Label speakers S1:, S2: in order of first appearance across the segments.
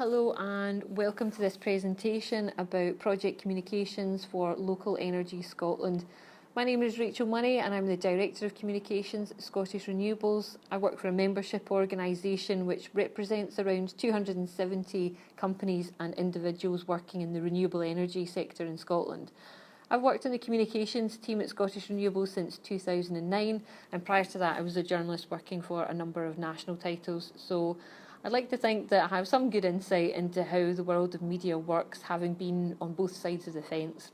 S1: Hello and welcome to this presentation about project communications for Local Energy Scotland. My name is Rachelle Money and I'm the Director of Communications at Scottish Renewables. I work for a membership organisation which represents around 270 companies and individuals working in the renewable energy sector in Scotland. I've worked in the communications team at Scottish Renewables since 2009, and prior to that I was a journalist working for a number of national titles. So I'd like to think that I have some good insight into how the world of media works, having been on both sides of the fence.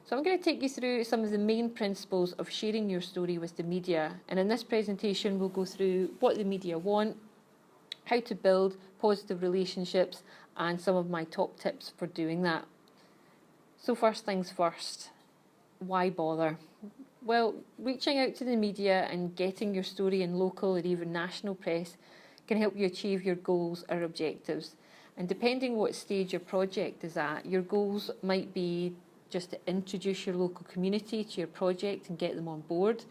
S1: So I'm going to take you through some of the main principles of sharing your story with the media, and in this presentation we'll go through what the media want, how to build positive relationships, and some of my top tips for doing that. So first things first, why bother? Well, reaching out to the media and getting your story in local or even national press can help you achieve your goals or objectives. And depending what stage your project is at, your goals might be just to introduce your local community to your project and get them on board.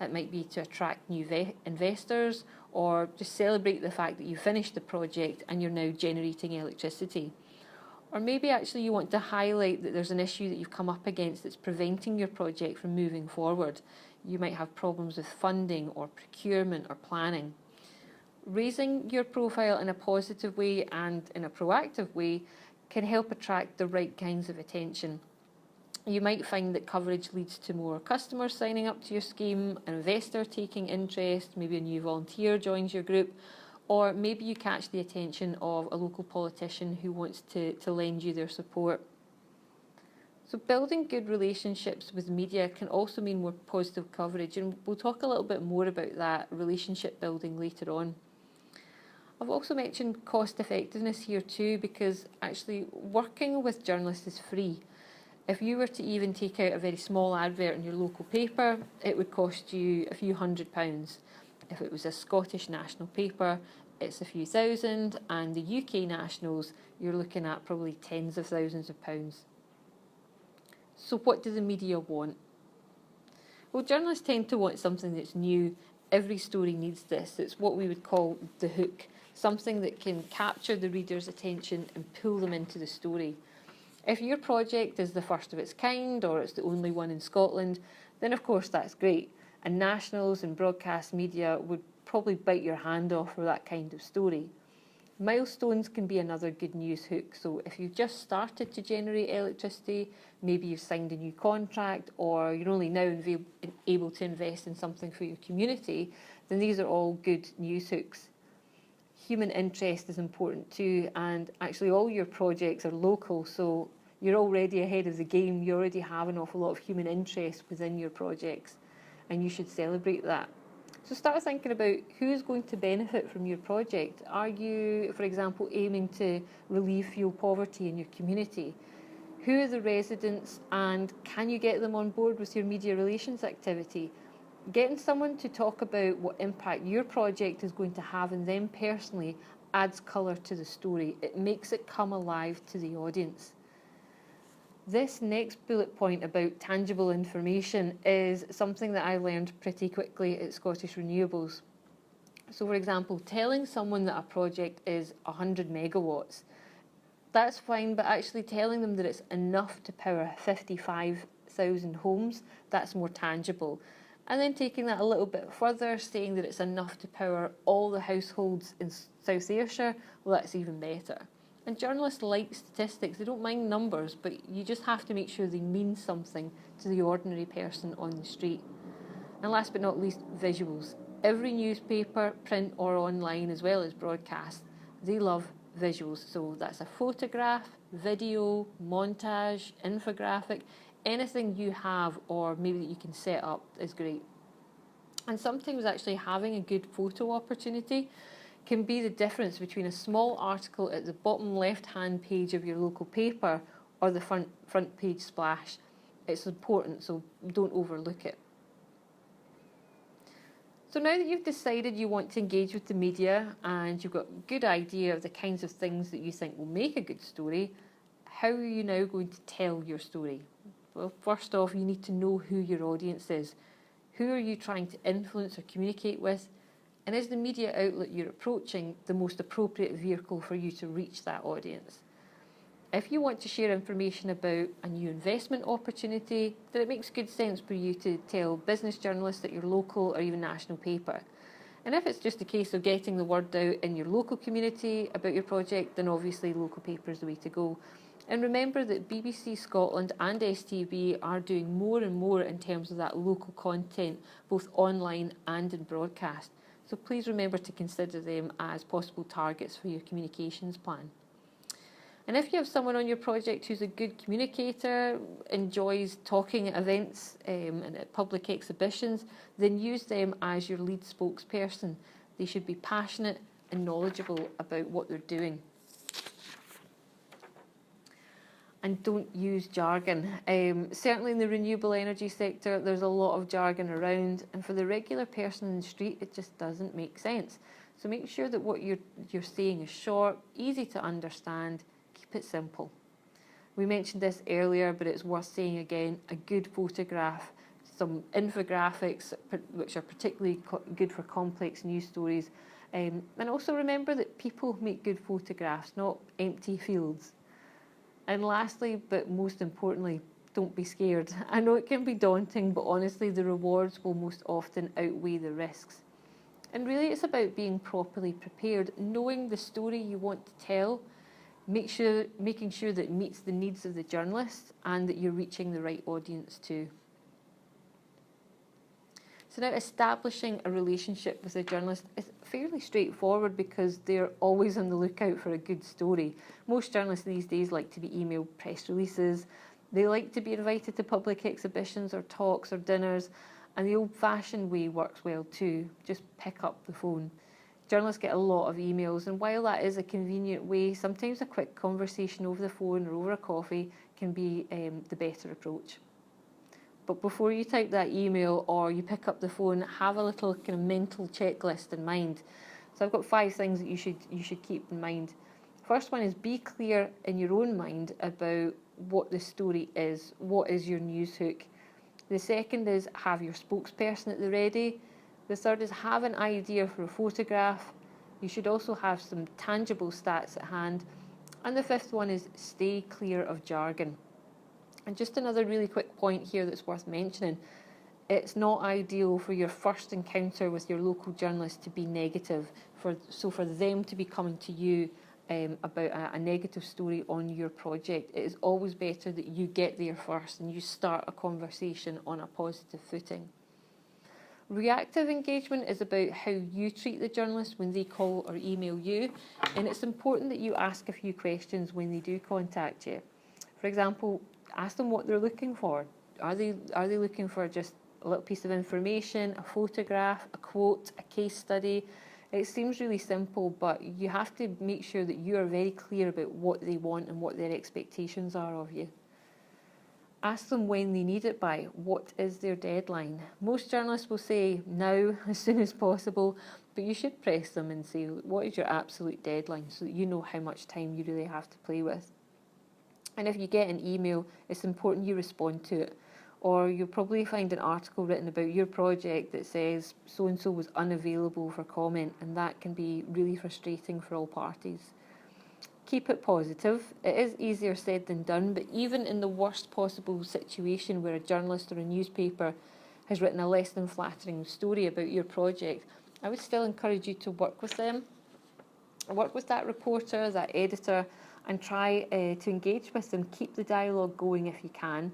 S1: It might be to attract new investors, or just celebrate the fact that you finished the project and you're now generating electricity. Or maybe actually you want to highlight that there's an issue that you've come up against that's preventing your project from moving forward. You might have problems with funding or procurement or planning. Raising your profile in a positive way and in a proactive way can help attract the right kinds of attention. You might find that coverage leads to more customers signing up to your scheme, an investor taking interest, maybe a new volunteer joins your group, or maybe you catch the attention of a local politician who wants to lend you their support. So building good relationships with media can also mean more positive coverage, and we'll talk a little bit more about that relationship building later on. I've also mentioned cost effectiveness here too, because actually working with journalists is free. If you were to even take out a very small advert in your local paper, it would cost you a few £100s. If it was a Scottish national paper, it's a few thousand, and the UK nationals, you're looking at probably tens of thousands of pounds. So what do the media want? Well, journalists tend to want something that's new. Every story needs this. It's what we would call the hook, something that can capture the reader's attention and pull them into the story. If your project is the first of its kind, or it's the only one in Scotland, then of course that's great. And nationals and broadcast media would probably bite your hand off for that kind of story. Milestones can be another good news hook. So if you've just started to generate electricity, maybe you've signed a new contract, or you're only now able to invest in something for your community, then these are all good news hooks. Human interest is important too, and actually all your projects are local, so you're already ahead of the game. You already have an awful lot of human interest within your projects, and you should celebrate that. So start thinking about who's going to benefit from your project. Are you, for example, aiming to relieve fuel poverty in your community? Who are the residents, and can you get them on board with your media relations activity? Getting someone to talk about what impact your project is going to have on them personally adds colour to the story. It makes it come alive to the audience. This next bullet point about tangible information is something that I learned pretty quickly at Scottish Renewables. So for example, telling someone that a project is 100 megawatts, that's fine, but actually telling them that it's enough to power 55,000 homes, that's more tangible. And then taking that a little bit further, saying that it's enough to power all the households in South Ayrshire, well, that's even better. And journalists like statistics, they don't mind numbers, but you just have to make sure they mean something to the ordinary person on the street. And last but not least, visuals. Every newspaper, print or online, as well as broadcast, they love visuals. So that's a photograph, video, montage, infographic. Anything you have or maybe that you can set up is great. And sometimes actually having a good photo opportunity can be the difference between a small article at the bottom left-hand page of your local paper or the front page splash. It's important, so don't overlook it. So now that you've decided you want to engage with the media and you've got a good idea of the kinds of things that you think will make a good story, how are you now going to tell your story? Well, first off, you need to know who your audience is. Who are you trying to influence or communicate with? And is the media outlet you're approaching the most appropriate vehicle for you to reach that audience? If you want to share information about a new investment opportunity, then it makes good sense for you to tell business journalists at your local or even national paper. And if it's just a case of getting the word out in your local community about your project, then obviously local paper is the way to go. And remember that BBC Scotland and STB are doing more and more in terms of that local content, both online and in broadcast. So please remember to consider them as possible targets for your communications plan. And if you have someone on your project who's a good communicator, enjoys talking at events and at public exhibitions, then use them as your lead spokesperson. They should be passionate and knowledgeable about what they're doing. And don't use jargon. Certainly in the renewable energy sector, there's a lot of jargon around, and for the regular person in the street, it just doesn't make sense. So make sure that what you're saying is short, easy to understand, keep it simple. We mentioned this earlier, but it's worth saying again, a good photograph, some infographics, which are particularly good for complex news stories. And also remember that people make good photographs, not empty fields. And lastly, but most importantly, don't be scared. I know it can be daunting, but honestly, the rewards will most often outweigh the risks. And really, it's about being properly prepared, knowing the story you want to tell, making sure that it meets the needs of the journalist and that you're reaching the right audience too. So now establishing a relationship with a journalist is fairly straightforward because they're always on the lookout for a good story. Most journalists these days like to be emailed press releases, they like to be invited to public exhibitions or talks or dinners, and the old-fashioned way works well too. Just pick up the phone. Journalists get a lot of emails, and while that is a convenient way, sometimes a quick conversation over the phone or over a coffee can be the better approach. But before you type that email or you pick up the phone, have a little kind of mental checklist in mind. So I've got 5 things that you should keep in mind. First one is be clear in your own mind about what the story is. What is your news hook? The second is have your spokesperson at the ready. The third is have an idea for a photograph. You should also have some tangible stats at hand. And the fifth one is stay clear of jargon. And just another really quick point here that's worth mentioning. It's not ideal for your first encounter with your local journalist to be negative, so for them to be coming to you about a negative story on your project. It is always better that you get there first and you start a conversation on a positive footing. Reactive engagement is about how you treat the journalist when they call or email you, and it's important that you ask a few questions when they do contact you. For example, ask them what they're looking for. Are they looking for just a little piece of information, a photograph, a quote, a case study? It seems really simple, but you have to make sure that you are very clear about what they want and what their expectations are of you. Ask them when they need it by. What is their deadline? Most journalists will say now, as soon as possible, but you should press them and say, what is your absolute deadline, so that you know how much time you really have to play with. And if you get an email, it's important you respond to it. Or you'll probably find an article written about your project that says so-and-so was unavailable for comment, and that can be really frustrating for all parties. Keep it positive. It is easier said than done, but even in the worst possible situation where a journalist or a newspaper has written a less than flattering story about your project, I would still encourage you to work with them. Work with that reporter, that editor, and try to engage with them. Keep the dialogue going if you can.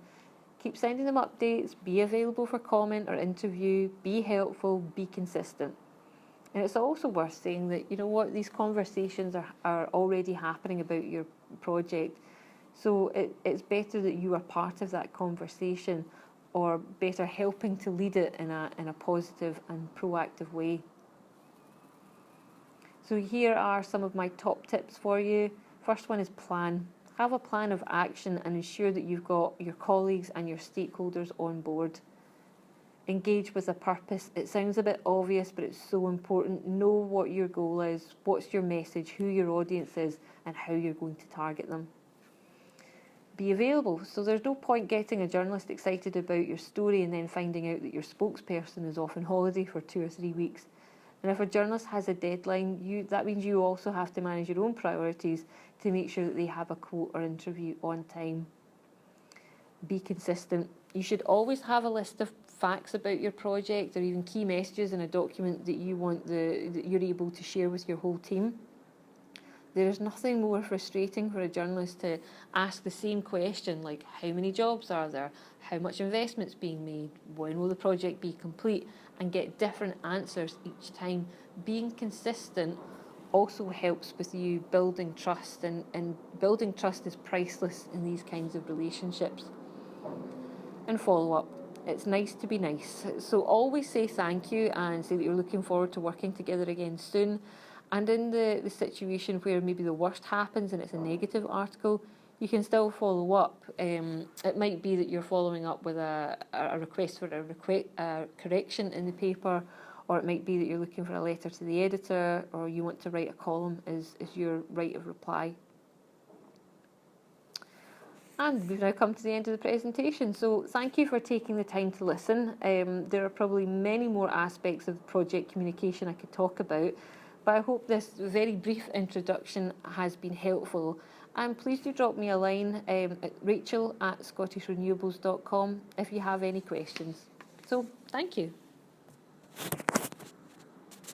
S1: Keep sending them updates, be available for comment or interview, be helpful, be consistent. And it's also worth saying that, you know what, these conversations are already happening about your project. So it's better that you are part of that conversation, or better helping to lead it in a positive and proactive way. So here are some of my top tips for you. First one is plan. Have a plan of action and ensure that you've got your colleagues and your stakeholders on board. Engage with a purpose. It sounds a bit obvious, but it's so important. Know what your goal is, what's your message, who your audience is, and how you're going to target them. Be available. So there's no point getting a journalist excited about your story and then finding out that your spokesperson is off on holiday for 2 or 3 weeks. And if a journalist has a deadline, that means you also have to manage your own priorities to make sure that they have a quote or interview on time. Be consistent. You should always have a list of facts about your project or even key messages in a document that that you're able to share with your whole team. There is nothing more frustrating for a journalist to ask the same question, like how many jobs are there, how much investment's being made, when will the project be complete, and get different answers each time. Being consistent also helps with you building trust, and building trust is priceless in these kinds of relationships. And follow up. It's nice to be nice. So always say thank you and say that you're looking forward to working together again soon. And in the situation where maybe the worst happens and it's a negative article, you can still follow up. It might be that you're following up with a request for a correction in the paper, or it might be that you're looking for a letter to the editor, or you want to write a column as your right of reply. And we've now come to the end of the presentation. So thank you for taking the time to listen. There are probably many more aspects of project communication I could talk about, but I hope this very brief introduction has been helpful. And please do drop me a line at Rachelle@scottishrenewables.com if you have any questions. So thank you.